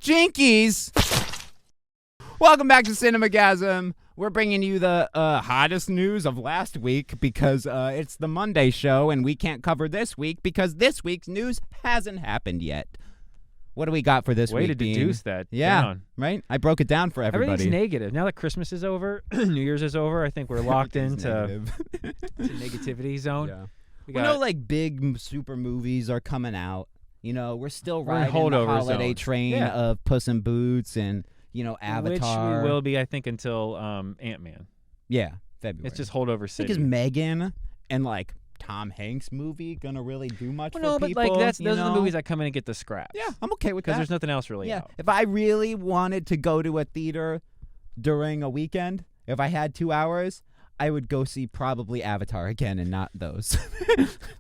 Jinkies! Welcome back to Cinemagasm. We're bringing you the hottest news of last week because it's the Monday show and we can't cover this week because this week's news hasn't happened yet. What do we got for this week, Way to deduce that down. Right? I broke it down for everybody. Everything's negative. Now that Christmas is over, New Year's is over, I think we're locked into negativity zone. Yeah. We know, like, big super movies are coming out. You know, we're still riding the holiday train of Puss in Boots and, you know, Avatar. Which we will be, I think, until Ant-Man. Yeah, February. It's just holdover city. Is Megan and, like, Tom Hanks movie gonna really do much for people? No, but like those are the movies that come in and get the scraps. Yeah, I'm okay with that. Because there's nothing else really out. If I really wanted to go to a theater during a weekend, if I had 2 hours, I would go see probably Avatar again and not those.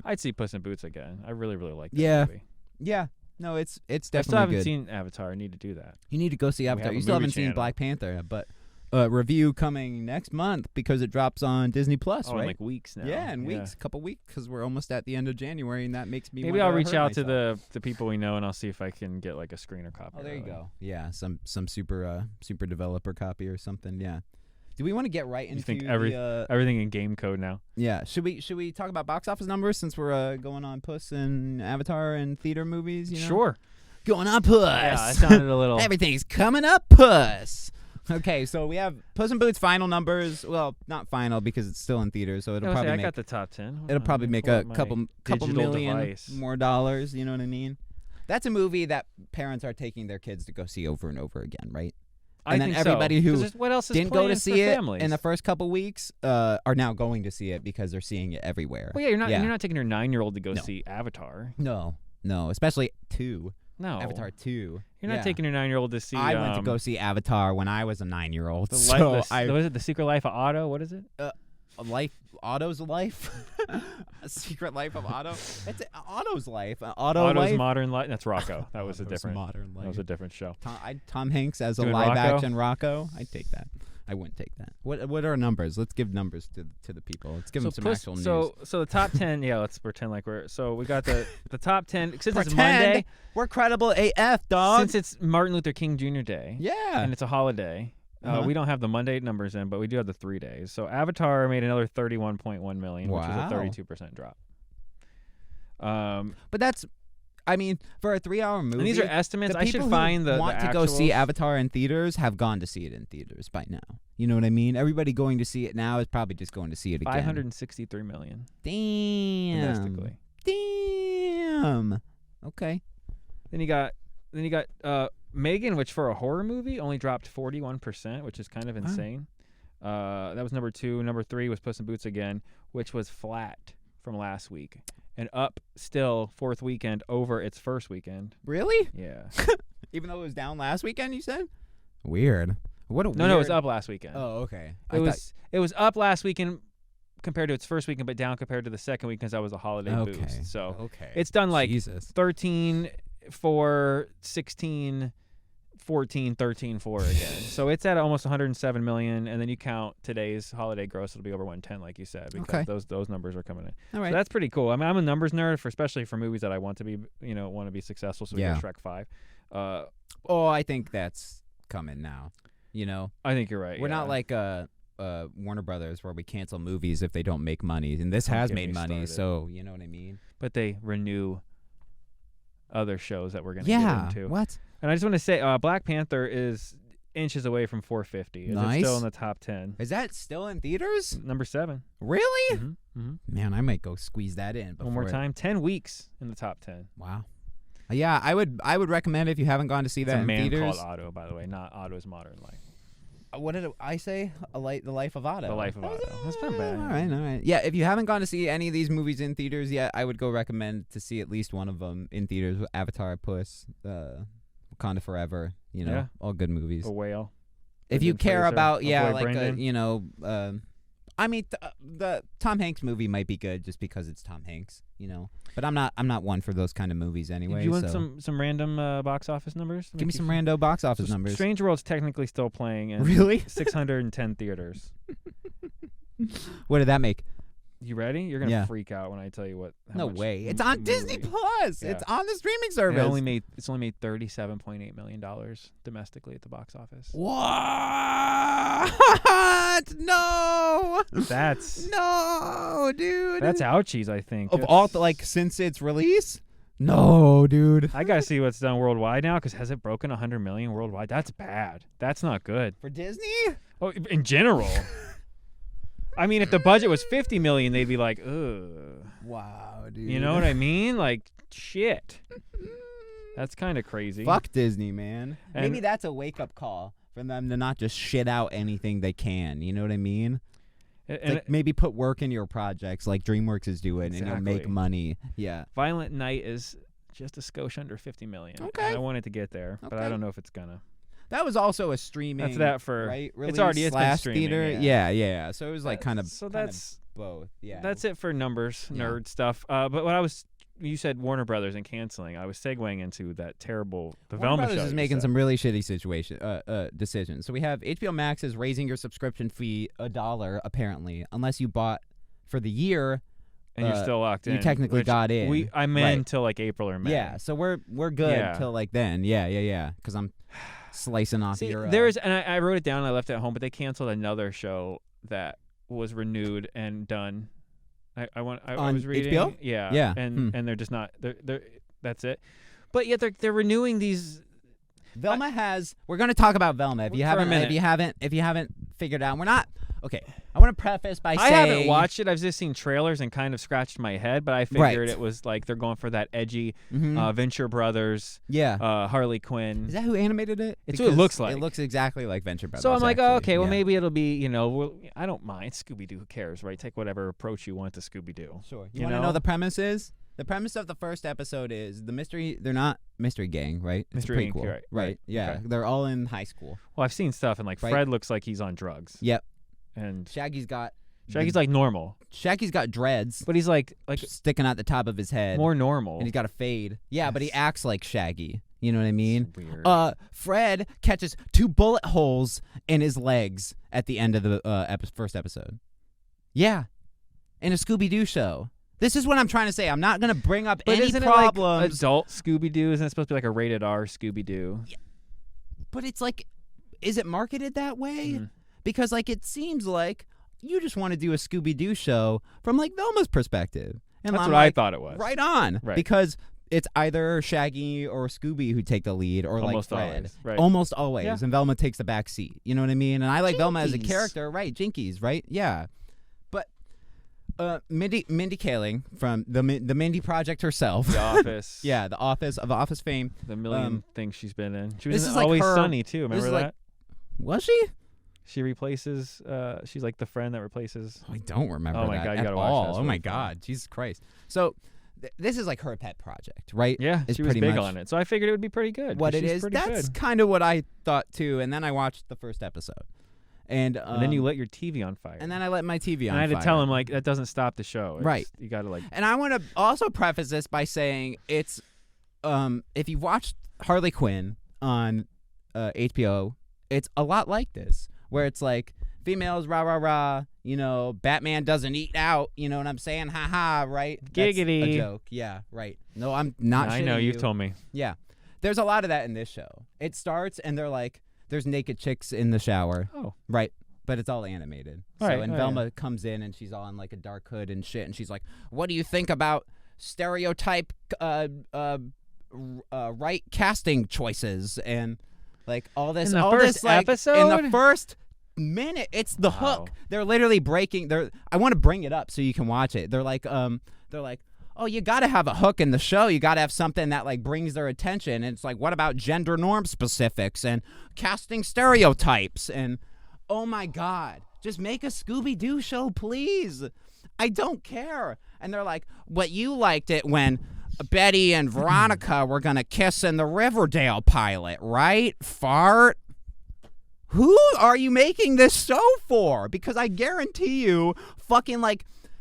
I'd see Puss in Boots again. I really, really like that movie. Yeah. No, it's definitely I still haven't good. seen Avatar. I need to do that. You need to go see Avatar. You still haven't seen Black Panther, but review coming next month because it drops on Disney Plus, right? In like weeks now. Yeah, in weeks, a couple weeks, because we're almost at the end of January, and that makes me. Maybe I'll reach out to the people we know, and I'll see if I can get like a screener copy. Oh, there you go. Yeah, some super developer copy or something. Yeah. Do we want to get right into everything in game code now? Yeah. Should we talk about box office numbers since we're going on Puss and Avatar and theater movies? You know? Sure. Going on Puss. Yeah, it sounded a little. Everything's coming up Puss. Okay, so we have Puss in Boots final numbers. Well, not final because it's still in theaters, so it'll probably I got the top 10. It'll probably make a couple million more dollars. You know what I mean? That's a movie that parents are taking their kids to go see over and over again, right? And then everybody who didn't go to see it in the first couple weeks are now going to see it because they're seeing it everywhere. Well, yeah, you're not taking your 9-year-old to go see Avatar. No, especially 2. No. Avatar 2. You're not taking your 9-year-old to see. I went to go see Avatar when I was a 9-year-old. Was it The Secret Life of Otto? What is it? Otto's life? A Secret Life of Otto? It's Otto's life. Otto's life? Modern Life. That's Rocco. That was a different. Modern Life. That was a different show. Tom Hanks as a live action Rocco. I'd take that. I wouldn't take that. What are numbers? Let's give numbers to the people. Let's give them some actual news. So the top 10. Yeah, let's pretend like we got the top 10 since pretend it's Monday. We're credible AF, dog. Since it's Martin Luther King Jr. Day. Yeah. And it's a holiday. We don't have the Monday numbers in, but we do have the 3 days. So Avatar made another 31.1 million, which is a 32% drop. But that's, I mean, for a 3-hour movie. And these are estimates. I should find the want to go see Avatar in theaters have gone to see it in theaters by now. You know what I mean? Everybody going to see it now is probably just going to see it again. 563 million. Damn. Domestically. Damn. Okay. Then you got Megan, which for a horror movie only dropped 41%, which is kind of insane. That was number 2. Number 3 was Puss in Boots again, which was flat from last week. And up still 4th weekend over its first weekend. Really? Yeah. Even though it was down last weekend, you said? Weird. No, it was up last weekend. Oh, okay. It was up last weekend compared to its first weekend, but down compared to the second weekend because that was a holiday boost. So it's done like 13, 4, 16, 14, 13, 4 again. So it's at almost 107 million, and then you count today's holiday gross, it'll be over 110, like you said, because those numbers are coming in. All right. So that's pretty cool. I mean, I'm a numbers nerd, especially for movies that I want to be successful. So we got Shrek 5. I think that's coming now. You know, I think you're right. We're not like Warner Brothers where we cancel movies if they don't make money, and this has made money. So you know what I mean. But they renew other shows that we're going to get into. What? And I just want to say, Black Panther is inches away from 450. Nice. It's still in the top 10. Is that still in theaters? Number 7. Really? Mm-hmm. Man, I might go squeeze that in. One more time. 10 weeks in the top 10. Wow. Yeah, I would recommend if you haven't gone to see that in theaters. It's a man called Otto, by the way, not Otto's Modern Life. What did I say? The Life of Otto. The Life of Otto. That's not bad. All right. Yeah, if you haven't gone to see any of these movies in theaters yet, I would go recommend to see at least one of them in theaters. Avatar, Puss, Wakanda Forever. You know, all good movies. A Whale. If you care about, Brendan. I mean, the Tom Hanks movie might be good just because it's Tom Hanks, you know. But I'm not one for those kind of movies anyway. Do you want some random box office numbers? Give me some rando box office numbers. Strange World's technically still playing in really 610 theaters. What did that make? You ready? You're gonna freak out when I tell you what. No way! It's on Disney Plus. Yeah. It's on the streaming service. It's only made $37.8 million domestically at the box office. What? No. No, dude. That's ouchies. I think of all since its release. No, dude. I gotta see what's done worldwide now, because has it broken 100 million worldwide? That's bad. That's not good for Disney. Oh, in general. I mean, if the budget was 50 million, they'd be like, ugh. Wow, dude. You know what I mean? Like, shit. That's kind of crazy. Fuck Disney, man. And maybe that's a wake-up call for them to not just shit out anything they can. You know what I mean? And maybe put work in your projects like DreamWorks is doing, and you'll make money. Yeah. Violent Night is just a skosh under 50 million. Okay. I want it to get there, but I don't know if it's gonna. That was also a streaming. That's that for right. It's been streaming, theater. Yeah. So it was like kind of both. Yeah. That's it for numbers, nerd stuff. But you said Warner Brothers and canceling. I was segueing into that terrible Velma show. Warner Brothers is making some really shitty decisions. So we have HBO Max is raising your subscription fee $1 apparently, unless you bought for the year. And you're still locked in. You technically got in. I'm in until like April or May. Yeah, so we're good till like then. Yeah. Because I'm slicing off your. And I wrote it down and I left it at home, but they canceled another show that was renewed and done. I was reading HBO? Yeah. And they're just not. They're that's it. But yet they're renewing these. Velma has. We're going to talk about Velma. If you haven't figured out, we're not. Okay, I want to preface by saying... I haven't watched it. I've just seen trailers and kind of scratched my head, but I figured it was like they're going for that edgy Venture Brothers, Harley Quinn. Is that who animated it? It's who it looks like. It looks exactly like Venture Brothers. So I'm like, okay, well, maybe it'll be, I don't mind. Scooby-Doo, who cares, right? Take whatever approach you want to Scooby-Doo. Sure. You want to know the premise is? The premise of the first episode is they're not mystery gang, right? It's mystery a prequel. Gang, right. Yeah. Okay. They're all in high school. Well, I've seen stuff, and Fred looks like he's on drugs. Yep. And Shaggy's like normal. Shaggy's got dreads, but he's like sticking out the top of his head. More normal. And he's got a fade. Yeah, but he acts like Shaggy. You know what I mean? It's weird. Fred catches 2 bullet holes in his legs at the end of the first episode. Yeah, in a Scooby-Doo show. This is what I'm trying to say. I'm not going to bring up any problems. It like adult Scooby-Doo? Isn't it supposed to be like a rated R Scooby-Doo? Yeah. But it's like, is it marketed that way? Because it seems like you just want to do a Scooby-Doo show from Velma's perspective. And that's what I thought it was. Right on. Right. Because it's either Shaggy or Scooby who take the lead, or almost Fred. Always. Right. Almost always. Yeah. And Velma takes the back seat. You know what I mean? And I like Jinkies. Velma as a character. Right. Jinkies, right? Yeah. But Mindy Kaling from the Mindy Project herself. The Office. Yeah, The Office fame. The million things she's been in. She was in Always Sunny, too. Remember that? Was she? She replaces. She's like the friend that replaces. I don't remember. Oh my that god, you gotta watch that. Oh my god, Jesus Christ! So this is her pet project, right? Yeah, she was big on it, so I figured it would be pretty good. What it is, that's kind of what I thought too. And then I watched the first episode, and then you let your TV on fire. And then I let my TV on fire. And I had to tell him that doesn't stop the show. Right. You got to And I want to also preface this by saying it's if you've watched Harley Quinn on HBO, it's a lot like this, where it's females, rah, rah, rah, Batman doesn't eat out, you know what I'm saying? Ha ha, right? Giggity. That's a joke. Yeah, right. No, I'm not I know, you've told me. Yeah. There's a lot of that in this show. It starts and there's naked chicks in the shower. Oh. Right. But it's all animated. Velma comes in and she's all in a dark hood and shit, and she's like, what do you think about stereotype right casting choices and all this? In the first episode? In the first minute, it's the hook. They're literally breaking. I want to bring it up so you can watch it. They're like, oh, you got to have a hook in the show. You got to have something that brings their attention. And it's what about gender norm specifics and casting stereotypes? And oh my God, just make a Scooby-Doo show, please. I don't care. And they're like, what, you liked it when Betty and Veronica were gonna kiss in the Riverdale pilot, right? Fart. Who are you making this show for? Because I guarantee you, fucking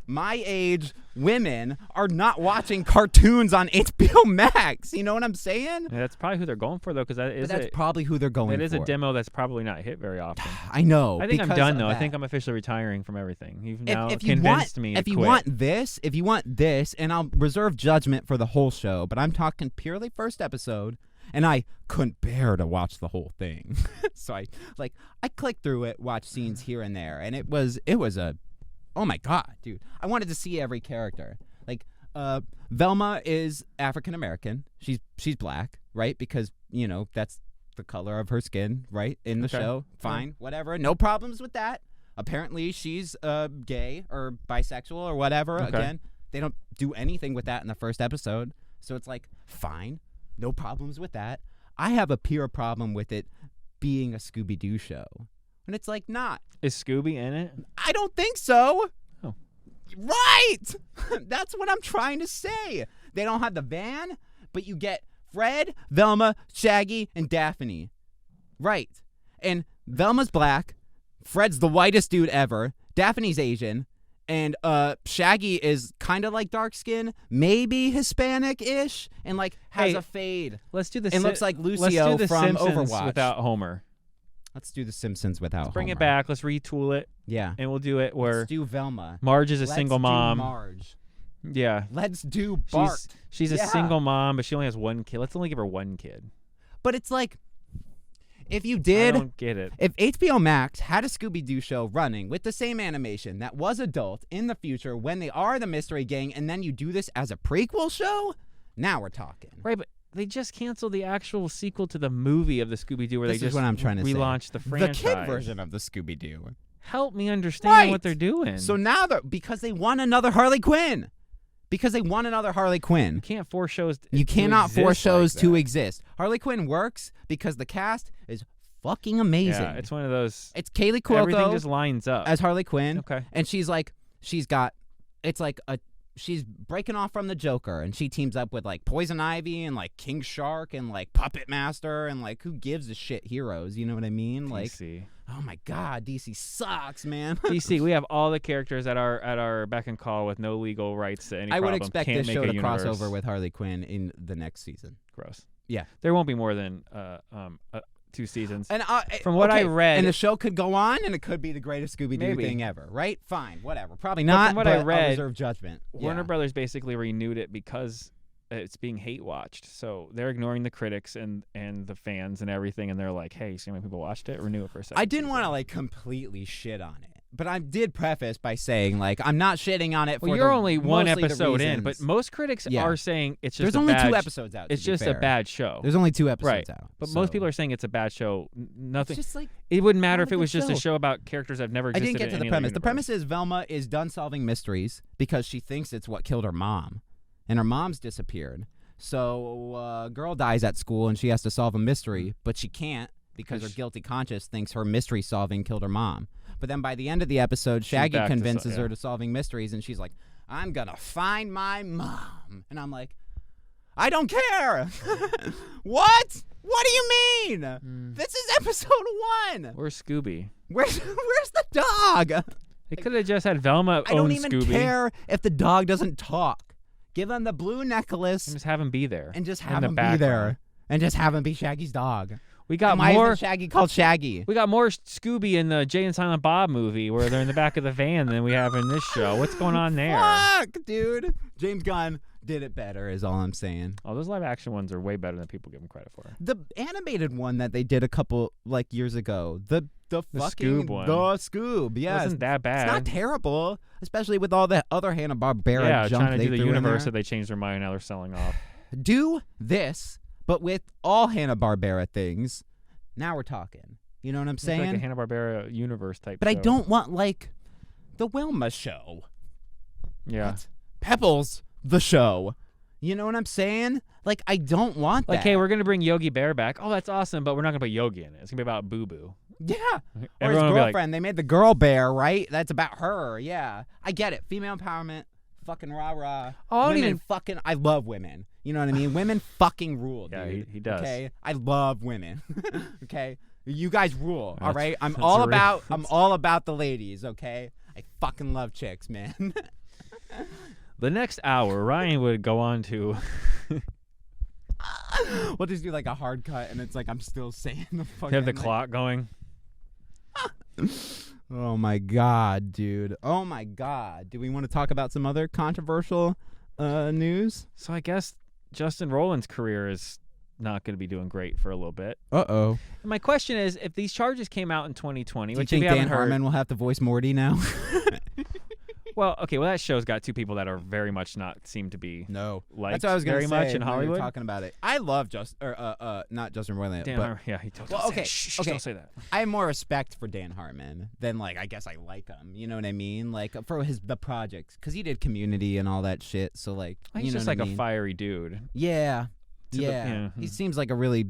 my age women are not watching cartoons on HBO Max. You know what I'm saying? Yeah, that's probably who they're going for, though, because that's probably who they're going for. It is a demo that's probably not hit very often. I know. I think I'm done, though. I think I'm officially retiring from everything. You've now convinced me to If you quit. want this, and I'll reserve judgment for the whole show, but I'm talking purely first episode, and I couldn't bear to watch the whole thing. So I clicked through it, watched scenes here and there, and it was a, oh my God, dude. I wanted to see every character. Like, Velma is African American. She's black, right? Because, that's the color of her skin, right? In the show. Fine, whatever. No problems with that. Apparently she's gay or bisexual or whatever. Okay. Again, they don't do anything with that in the first episode. So it's like, fine. No problems with that. I have a pure problem with it being a Scooby-Doo show. And it's like, not. Is Scooby in it? I don't think so. Oh. Right! That's what I'm trying to say. They don't have the van, but you get Fred, Velma, Shaggy, and Daphne. Right. And Velma's black. Fred's the whitest dude ever. Daphne's Asian. And Shaggy is kind of like dark skin, maybe Hispanic-ish, and has a fade. Let's do the and looks like Lucio from Simpsons Overwatch without Homer. Let's do the Simpsons without Homer. Bring it back. Let's retool it. Yeah. And we'll do it where let's do Velma. Marge is a single mom. Marge. Yeah. Let's do Bart. She's a single mom, but she only has one kid. Let's only give her one kid. But it's like, if you did, I don't get it. If HBO Max had a Scooby-Doo show running with the same animation that was adult in the future when they are the mystery gang, and then you do this as a prequel show, now we're talking. Right, but they just canceled the actual sequel to the movie of the Scooby-Doo where they just relaunched the franchise. The kid version of the Scooby-Doo. Help me understand what they're doing. So now because they want another Harley Quinn. Because they want another Harley Quinn. You can't force shows You cannot force shows to exist. Harley Quinn works because the cast is fucking amazing. Yeah, it's one of those. It's Kaylee Cuoco. Everything just lines up. As Harley Quinn. Okay. And she's breaking off from the Joker, and she teams up with Poison Ivy and King Shark and Puppet Master and who gives a shit heroes, you know what I mean? DC. Oh my God, DC sucks, man. DC, we have all the characters at our beck and call with no legal rights to any problem. I would expect this show to cross over with Harley Quinn in the next season. Gross. Yeah. There won't be more than 2 seasons. And from what I read, and the show could go on, and it could be the greatest Scooby-Doo thing ever, right? Fine, whatever. Probably not. From what I read, I'll reserve judgment. Warner Brothers basically renewed it because it's being hate watched. So they're ignoring the critics and the fans and everything, and they're like, "Hey, see how many people watched it? Renew it for a second." I didn't want to completely shit on it. But I did preface by saying, I'm not shitting on it. Well, you're only one episode in, but most critics are saying it's just. There's only 2 episodes out. It's just a bad show. There's only 2 episodes out. But most people are saying it's a bad show. Nothing. It's just it wouldn't matter if it was just a show about characters that have never existed. I didn't get to the premise. The premise is Velma is done solving mysteries because she thinks it's what killed her mom, and her mom's disappeared. So a girl dies at school, and she has to solve a mystery, but she can't because her guilty conscience thinks her mystery solving killed her mom. But then by the end of the episode, Shaggy convinces her to solving mysteries, and she's like, I'm going to find my mom. And I'm like, I don't care. What? What do you mean? This is episode 1. Where's Scooby? Where's the dog? They could have just had Velma own Scooby. I don't even care if the dog doesn't talk. Give him the blue necklace. And just have him be there. And just have him be there. And just have him be Shaggy's dog. We got Why more is Shaggy called Shaggy? We got more Scooby in the Jay and Silent Bob movie where they're in the back of the van than we have in this show. What's going on there? Fuck, dude. James Gunn did it better is all I'm saying. Oh, those live action ones are way better than people give them credit for. The animated one that they did a couple years ago, the fucking Scoob one. The Scoob, yeah, it wasn't that bad. It's not terrible, especially with all the other Hanna-Barbera junk trying to do the universe that they changed their mind. Now they're selling off. Do this, but with all Hanna-Barbera things. Now we're talking. You know what I'm saying? It's like a Hanna-Barbera universe type. But show. I don't want the Wilma show. Yeah. What? Pebbles the show. You know what I'm saying? I don't want that. Hey, we're gonna bring Yogi Bear back. Oh, that's awesome, but we're not gonna put Yogi in it. It's gonna be about Boo Boo. Yeah. Or Everyone his girlfriend. They made the girl bear, right? That's about her. Yeah. I get it. Female empowerment. Fucking rah-rah. I love women. You know what I mean? Women fucking rule, dude. Yeah, he does. Okay? I love women. Okay? You guys rule, all right? I'm all about the ladies, okay? I fucking love chicks, man. The next hour, Ryan would go on to. We'll just do like a hard cut, and it's like I'm still saying the fucking. Have the clock going. Oh my god, dude! Oh my god! Do we want to talk about some other controversial news? So I guess Justin Roiland's career is not going to be doing great for a little bit. Uh-oh. And my question is, if these charges came out in 2020, do you think Dan Harmon will have to voice Morty now? Well, okay. Well, that show's got two people that are very much not seem to be liked that's what I was very say much in when Hollywood. We were talking about it. I love not Justin Roiland. Dan Harmon, yeah, he told. Well, okay, don't say that. I have more respect for Dan Harmon than like I guess I like him. You know what I mean? Like for the projects, because he did Community and all that shit. So like, he's just like a fiery dude. Yeah, yeah. He seems like a really.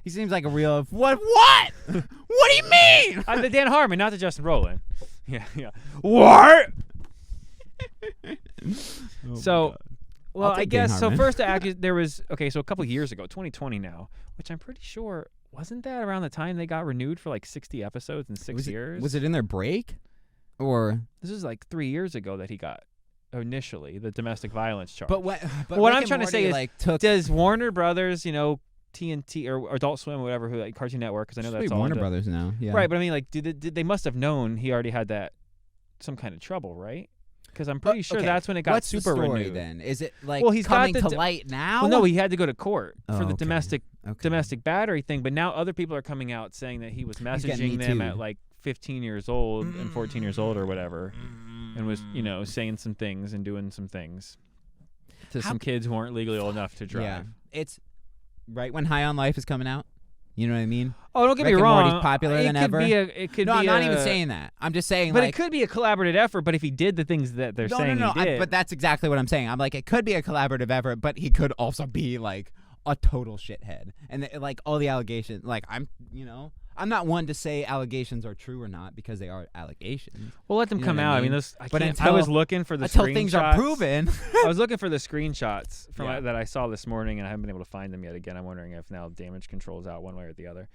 He seems like a real what? What do you mean? I'm the Dan Harmon, not the Justin Roiland. Yeah. What? So, well, I guess so. First, there was so a couple years ago, 2020 now, which I'm pretty sure wasn't that around the time they got renewed for like 60 episodes in 6 years. Was it in their break, or this was like 3 years ago that he got initially the domestic violence charge? But what Rick I'm trying to say is, does Warner Brothers, TNT or Adult Swim or whatever, like Cartoon Network, because I know that's all Warner Brothers now. Yeah. Right, but I mean, like, did they must have known he already had some kind of trouble, right? Because I'm pretty sure that's when it got super renewed. Then is it like he's coming to light now? Well, no, he had to go to court for the domestic battery thing, but now other people are coming out saying that he was messaging them at like 15 years old and 14 years old or whatever, and was saying some things and doing some things to some kids who aren't legally old enough to drive. Yeah, it's. Right when High on Life is coming out, you know what I mean? Oh, don't get Rick me wrong. Morty's popular than ever. It could no, be I'm not even saying that. I'm just saying, but it could be a collaborative effort. But if he did the things that they're saying he did, but that's exactly what I'm saying. I'm like, it could be a collaborative effort, but he could also be like a total shithead, and like all the allegations. Like I'm not one to say allegations are true or not because they are allegations. Well, let them come out. I mean, I was looking for the until things are proven. I was looking for the screenshots that I saw this morning, and I haven't been able to find them yet. Again, I'm wondering if now damage control is out one way or the other.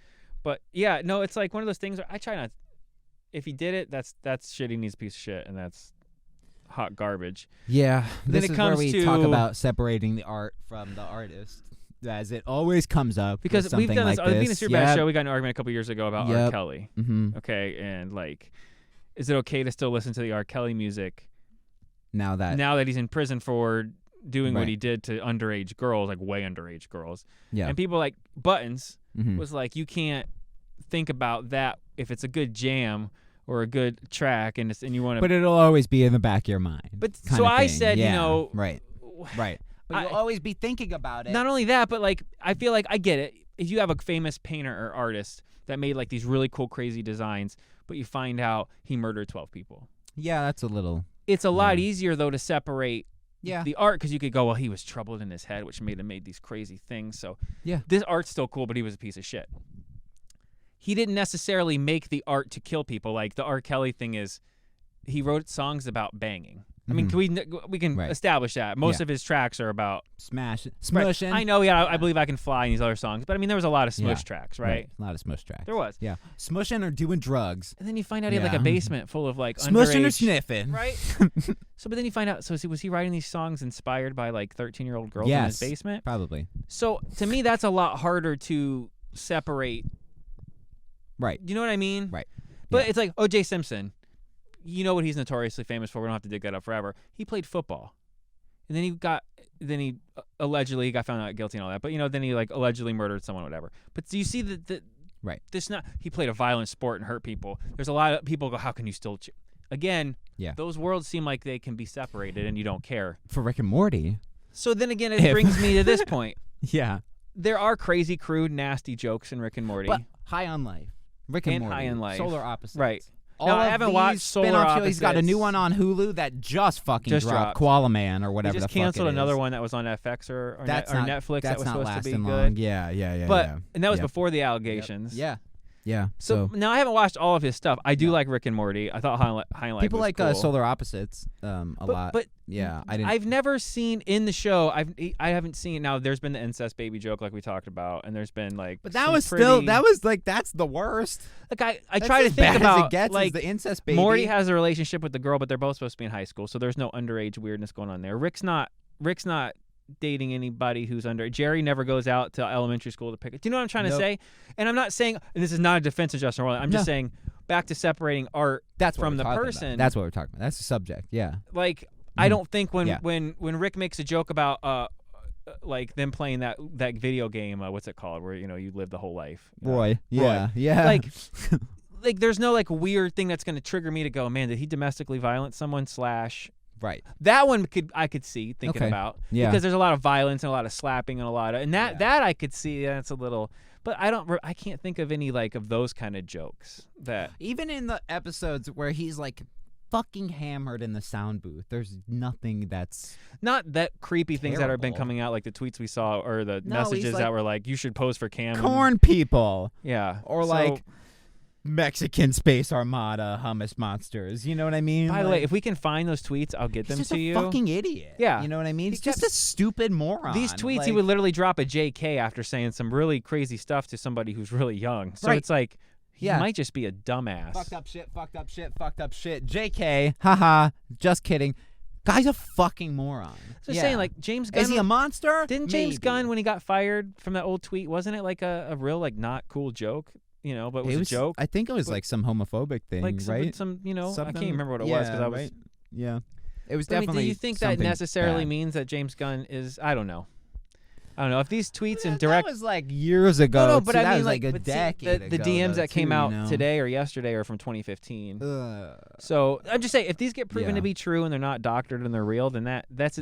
But yeah, no, it's like one of those things where I try not. If he did it, that's shit. He needs a piece of shit, and that's hot garbage. Yeah, then it comes where we talk about separating the art from the artist. As it always comes up, because we've done this. Being a Superbad show, we got in an argument a couple years ago about R. Kelly. Mm-hmm. Okay, and like, is it okay to still listen to the R. Kelly music now that he's in prison for doing what he did to underage girls, like way underage girls? Yeah, and people like Buttons was like, you can't think about that if it's a good jam or a good track, and you want to. But it'll always be in the back of your mind. But so I said, right. But you'll always be thinking about it. Not only that, but like I feel like I get it. If you have a famous painter or artist that made like these really cool, crazy designs, but you find out he murdered 12 people. Yeah, that's a little. It's a lot easier though to separate the art, because you could go, well, he was troubled in his head, which made him made these crazy things. So this art's still cool, but he was a piece of shit. He didn't necessarily make the art to kill people. Like the R. Kelly thing is, he wrote songs about banging. I mean, we can establish that. Most of his tracks are about smushing. Right. I know, I Believe I Can Fly and these other songs. But I mean, there was a lot of smush tracks, right? A lot of smush tracks. There was. Yeah. Smushing or doing drugs. And then you find out he had like a basement full of like smushing underage, or sniffing. Right? But then you find out, was he writing these songs inspired by like 13-year-old girls in his basement? Probably. So to me, that's a lot harder to separate. Right. You know what I mean? Right. But it's like O.J. Simpson. You know what he's notoriously famous for. We don't have to dig that up forever. He played football, and then he allegedly got found out guilty and all that. But then he like allegedly murdered someone, whatever. But do you see that? Right. He played a violent sport and hurt people. There's a lot of people go, how can you still? Again, those worlds seem like they can be separated, and you don't care. For Rick and Morty. So then again, it brings me to this point. Yeah. There are crazy, crude, nasty jokes in Rick and Morty. But High on Life. Rick and Morty. High on Life. Solar Opposites. Right. Now, I haven't watched Solar Opposites. He's got a new one on Hulu that just dropped. Koala Man or whatever. They just canceled another one that was on FX or Netflix that was supposed to be long. good. Yeah. And that was before the allegations. Yeah. Yeah. So now I haven't watched all of his stuff. I do like Rick and Morty. I thought Highlight people was like cool. Solar Opposites a lot. But yeah, I've never seen in the show. I haven't seen. Now there's been the incest baby joke like we talked about, and there's been like. But that was that's the worst. Like I try to think about as it gets, like the incest baby. Morty has a relationship with the girl, but they're both supposed to be in high school, so there's no underage weirdness going on there. Rick's not dating anybody who's under. Jerry never goes out to elementary school to pick it. Do you know what I'm trying to say? And I'm not saying, and this is not a defense of Justin Roiland. I'm just saying, back to separating art from the person. That's what we're talking about. That's the subject. Yeah. Like I don't think when Rick makes a joke about like them playing that video game, what's it called, where you live the whole life. Roy. Yeah. Like there's no like weird thing that's going to trigger me to go, man, did he domestically violate someone / Right. That one I could see thinking about. Yeah. Because there's a lot of violence and a lot of slapping and a lot of that I could see. That's a little, but I can't think of any like of those kind of jokes that even in the episodes where he's like fucking hammered in the sound booth, there's nothing that's not that creepy terrible. Things that have been coming out, like the tweets we saw or the messages that were like, you should pose for Cam. Corn people. Yeah. Or like Mexican space armada hummus monsters. You know what I mean? By the way, if we can find those tweets, I'll get them to you. He's just a fucking idiot. Yeah. You know what I mean? He's just a stupid moron. These tweets, he would literally drop a JK after saying some really crazy stuff to somebody who's really young. So it's like, he might just be a dumbass. Fucked up shit. JK. Haha. Just kidding. Guy's a fucking moron. So saying, like, James Gunn. Is he a monster? Didn't James Gunn, when he got fired from that old tweet, wasn't it like a real, like, not cool joke? But it was a joke. I think it was like some homophobic thing, like right? I can't remember what it was because I was. Right? Yeah, it was definitely. definitely. Do you think that necessarily bad. means that James Gunn is? I don't know. If these tweets and that was like years ago. No, but that I mean, was like a decade ago. The DMs that came out today or yesterday are from 2015. So I'm just saying, if these get proven to be true and they're not doctored and they're real, then that's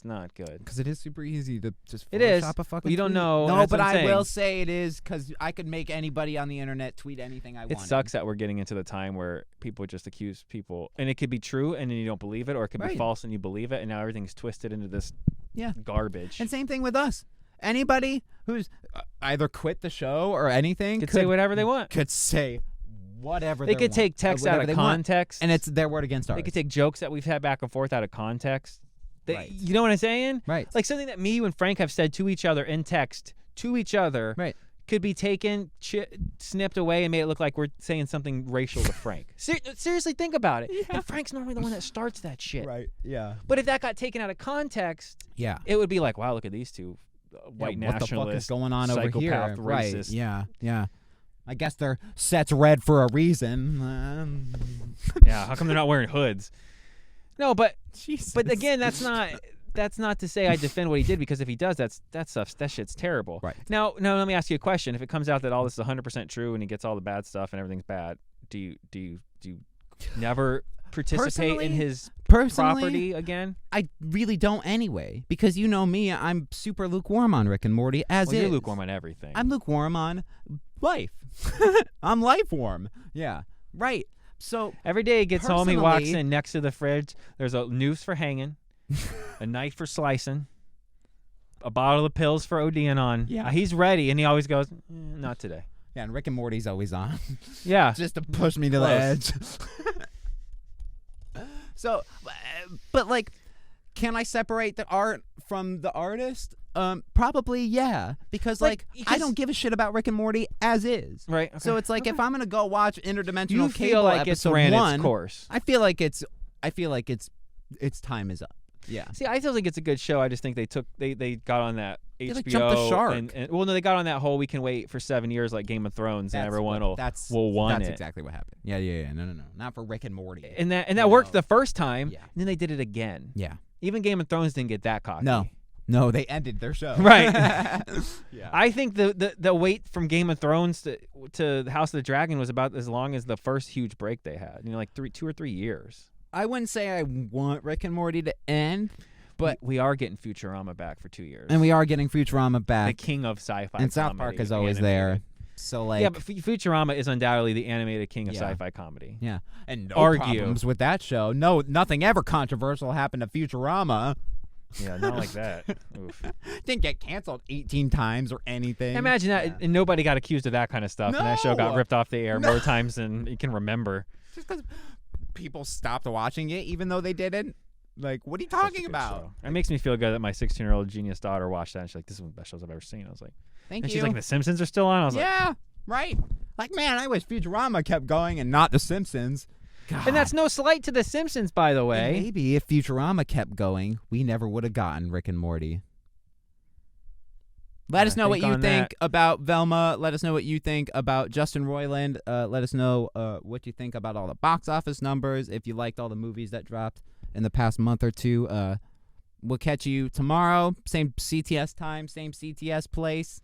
not good. Because it is super easy to just Photoshop a fucking. You don't know. No, but I will say it is because I could make anybody on the internet tweet anything I want. It sucks that we're getting into the time where people just accuse people, and it could be true and then you don't believe it, or it could be false and you believe it, and now everything's twisted into this garbage. And same thing with us. Anybody who's either quit the show or anything could say whatever they want. Could say whatever they could take text out of context, and it's their word against ours. They could take jokes that we've had back and forth out of context. You know what I'm saying? Right. Like something that me, you, and Frank have said to each other in text to each other. Right. Could be taken, snipped away, and made it look like we're saying something racial to Frank. Seriously, think about it. Yeah. And Frank's normally the one that starts that shit. Right. Yeah. But if that got taken out of context, it would be like, wow, look at these two. White nationalists, what the fuck is going on over here? Racist. Right? Yeah. I guess their set's red for a reason. Yeah. How come they're not wearing hoods? No, but again, that's not to say I defend what he did, because if he does, that shit's terrible. Right. Now, let me ask you a question. If it comes out that all this is 100% true and he gets all the bad stuff and everything's bad, do you never participate in his property again? I really don't anyway, because you know me, I'm super lukewarm on Rick and Morty you're lukewarm on everything. I'm lukewarm on life. I'm life warm. Yeah. Right. So every day he gets home, he walks in, next to the fridge, there's a noose for hanging, a knife for slicing, a bottle of pills for ODing on. Yeah. He's ready, and he always goes, not today. Yeah, and Rick and Morty's always on. Yeah. Just to push me to the edge. So, but like, can I separate the art from the artist? Probably, yeah. Because I don't give a shit about Rick and Morty as is. Right. Okay. So it's like if I'm gonna go watch Interdimensional you Cable feel like episode it's ran 1, its course. I feel like its time is up. Yeah. See, I still think it's a good show. I just think they got on that HBO. They jumped the shark. And they got on that whole we can wait for 7 years like Game of Thrones and everyone will want it. That's exactly what happened. Yeah. No. Not for Rick and Morty. And that worked the first time, and then they did it again. Yeah. Even Game of Thrones didn't get that cocky. No, they ended their show. Right. Yeah. I think the wait from Game of Thrones to House of the Dragon was about as long as the first huge break they had. 2 or 3 years. I wouldn't say I want Rick and Morty to end, but we are getting Futurama back for 2 years. And we are getting Futurama back. The king of sci-fi. And South Park is always there. So but Futurama is undoubtedly the animated king of sci-fi comedy. Yeah. And no problems with that show. No, nothing ever controversial happened to Futurama. Yeah, not like that. Oof. Didn't get canceled 18 times or anything. Imagine that, and nobody got accused of that kind of stuff, and that show got ripped off the air more times than you can remember. Just because people stopped watching it, even though they didn't. Like, what are you talking about? Show. It makes me feel good that my 16-year-old genius daughter watched that, and she's like, this is one of the best shows I've ever seen. I was like, thank you. She's like, The Simpsons are still on? I was like, right. Like, man, I wish Futurama kept going and not The Simpsons. God. And that's no slight to The Simpsons, by the way. And maybe if Futurama kept going, we never would have gotten Rick and Morty. Let us know what you think about Velma. Let us know what you think about Justin Roiland. Let us know what you think about all the box office numbers. If you liked all the movies that dropped in the past month or two. We'll catch you tomorrow. Same CTS time, same CTS place.